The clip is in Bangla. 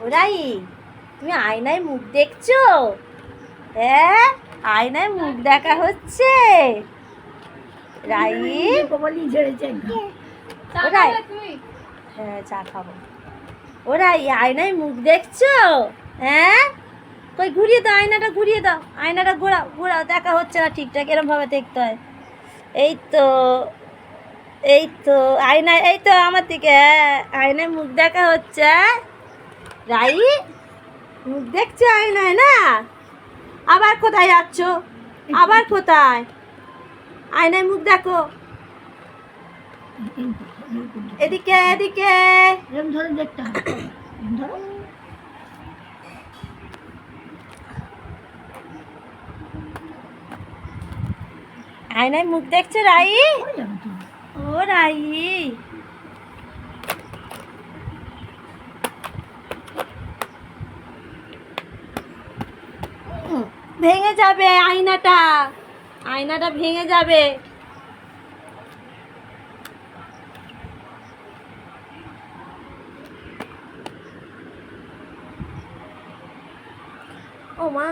ওরাই তুমি আয়নায় মুখ দেখছো? হ্যাঁ, আয়নায় মুখ দেখা হচ্ছে। রাই ওরাই, হ্যাঁ চা খাবো। ওরাই আয়নায় মুখ দেখছো? হ্যাঁ, কই ঘুরিয়ে দাও, আয়নাটা ঘুরিয়ে দাও, আয়নাটা ঘোরাও ঘোরাও, দেখা হচ্ছে না ঠিকঠাক, এরম ভাবে দেখতে হয়। এই তো, এই তো আয়নায়, এই তো আমার দিকে, হ্যাঁ আয়নায় মুখ দেখা হচ্ছে। রাই মুখ দেখছো আয়নায় না? আবার কোথায় যাচ্ছ? আবার কোথায়? আয়নায় মুখ দেখো, এদিকে এদিকে। আয়নায় মুখ দেখছো রাই? ও রাই, ভেঙে যাবে আয়নাটা, আয়নাটা ভেঙে যাবে। ও মা।